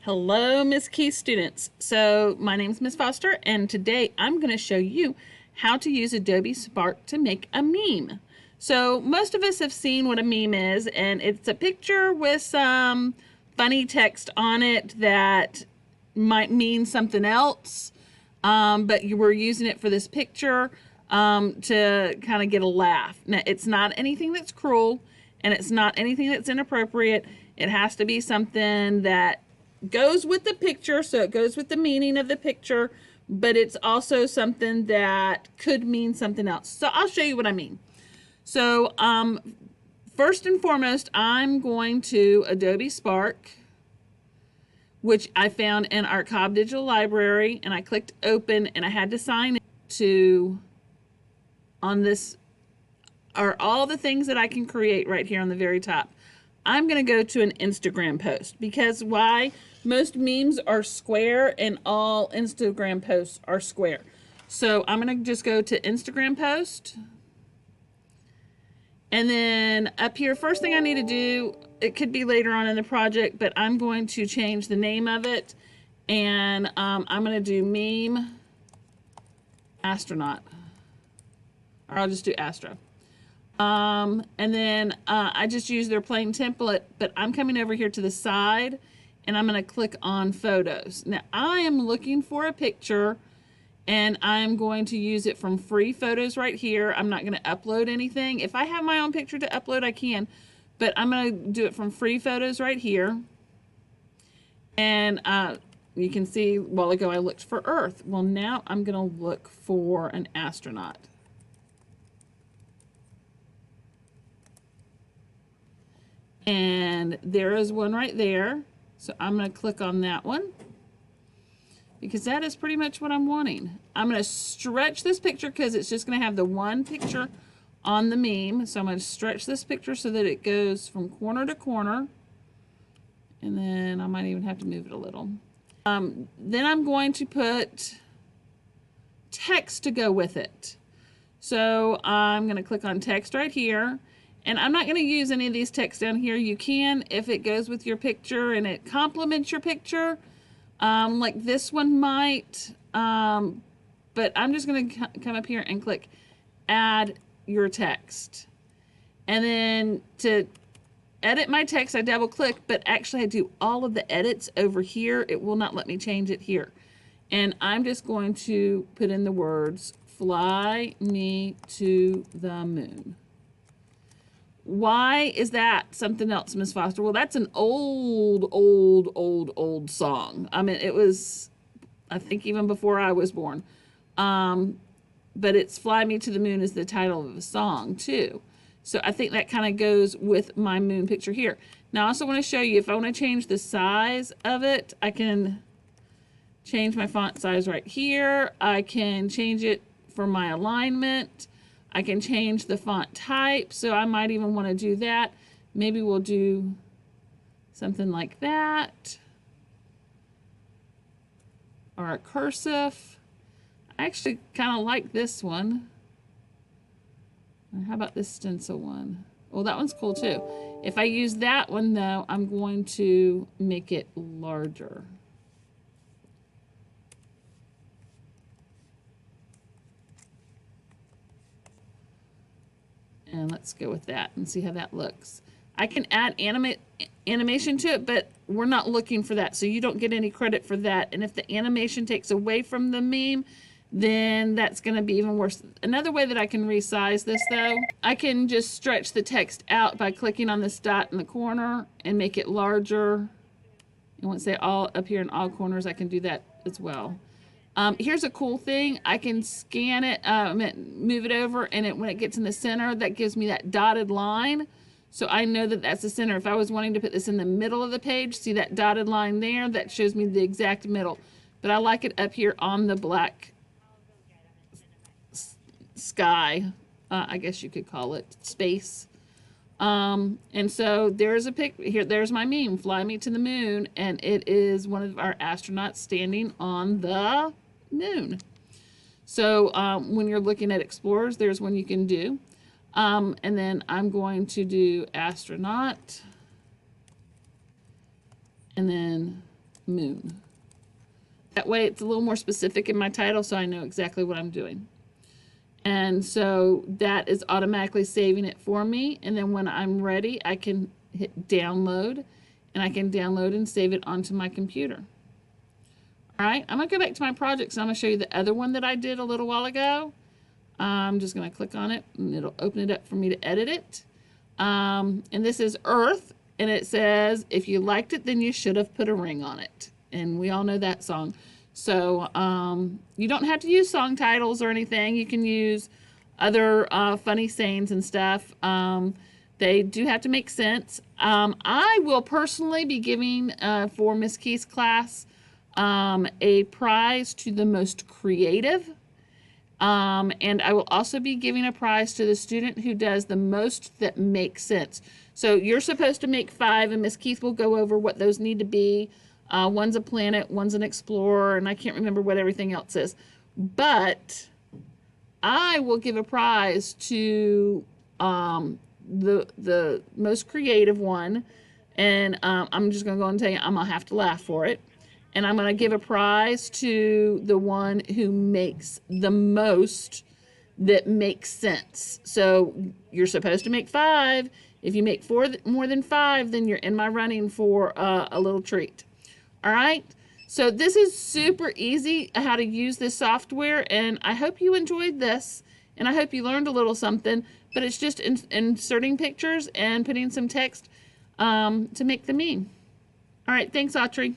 Hello, Miss Key students. So my name is Miss Foster, and today I'm going to show you how to use Adobe Spark to make a meme. So most of us have seen what a meme is, and it's a picture with some funny text on it that might mean something else, but you were using it for this picture to kind of get a laugh. Now, it's not anything that's cruel, and it's not anything that's inappropriate. It has to be something that goes with the picture, so it goes with the meaning of the picture, but it's also something that could mean something else. So I'll show you what I mean. So first and foremost, I'm going to Adobe Spark, which I found in our Cobb Digital Library, and I clicked open, and I had to sign to on this are all the things that I can create right here on the very top. I'm going to go to an Instagram post because why? Most memes are square and all Instagram posts are square. So I'm going to just go to Instagram post. And then up here, first thing I need to do, it could be later on in the project, but I'm going to change the name of it. And I'm going to do meme astronaut. Or I'll just do Astro. And then I just use their plain template, but I'm coming over here to the side and I'm going to click on photos. Now I am looking for a picture and I'm going to use it from free photos right here. I'm not going to upload anything. If I have my own picture to upload, I can, but I'm going to do it from free photos right here. And you can see a while ago I looked for Earth. Well, now I'm going to look for an astronaut. And there is one right there. So I'm going to click on that one because that is pretty much what I'm wanting. I'm going to stretch this picture because it's just going to have the one picture on the meme. So I'm going to stretch this picture so that it goes from corner to corner. And then I might even have to move it a little. Then I'm going to put text to go with it. So I'm going to click on text right here. And I'm not going to use any of these texts down here. You can if it goes with your picture and it complements your picture, like this one might. But I'm just going to come up here and click add your text. And then to edit my text, I double click, but actually I do all of the edits over here. It will not let me change it here. And I'm just going to put in the words, fly me to the moon. Why is that something else, Miss Foster? Well, that's an old song. I mean, it was, I think, even before I was born. But it's Fly Me to the Moon is the title of a song, too. So I think that kind of goes with my moon picture here. Now, I also want to show you, if I want to change the size of it, I can change my font size right here. I can change it for my alignment. I can change the font type, so I might even want to do that. Maybe we'll do something like that. Or a cursive. I actually kind of like this one. Or how about this stencil one? Well, that one's cool too. If I use that one though, I'm going to make it larger. And let's go with that and see how that looks. I can add animation to it, but we're not looking for that, so you don't get any credit for that. And if the animation takes away from the meme, then that's going to be even worse. Another way that I can resize this, though, I can just stretch the text out by clicking on this dot in the corner and make it larger. And once they all up here in all corners, I can do that as well. Here's a cool thing. I can scan it, move it over, and when it gets in the center, that gives me that dotted line. So I know that that's the center. If I was wanting to put this in the middle of the page, see that dotted line there? That shows me the exact middle. But I like it up here on the black sky. I guess you could call it space. And so there's a pic here. There's my meme, Fly Me to the Moon. And it is one of our astronauts standing on the moon. So when you're looking at explorers, there's one you can do. And then I'm going to do astronaut. And then moon. That way it's a little more specific in my title so I know exactly what I'm doing. And so that is automatically saving it for me. And then when I'm ready, I can hit download, and I can download and save it onto my computer. All right, I'm going to go back to my projects, and I'm going to show you the other one that I did a little while ago. I'm just going to click on it, and it'll open it up for me to edit it. And this is Earth, and it says, if you liked it, then you should have put a ring on it. And we all know that song. So you don't have to use song titles or anything. You can use other funny sayings and stuff. They do have to make sense. I will personally be giving, for Miss Keith's class, a prize to the most creative. And I will also be giving a prize to the student who does the most that makes sense. So you're supposed to make 5, and Miss Keith will go over what those need to be. One's a planet, one's an explorer, and I can't remember what everything else is. But I will give a prize to the most creative one, and I'm just going to go and tell you I'm going to have to laugh for it. And I'm going to give a prize to the one who makes the most that makes sense. So you're supposed to make 5. If you make more than 5, then you're in my running for a little treat. All right, so this is super easy how to use this software, and I hope you enjoyed this, and I hope you learned a little something, but it's just inserting pictures and putting some text to make the meme. All right, thanks, Autrey.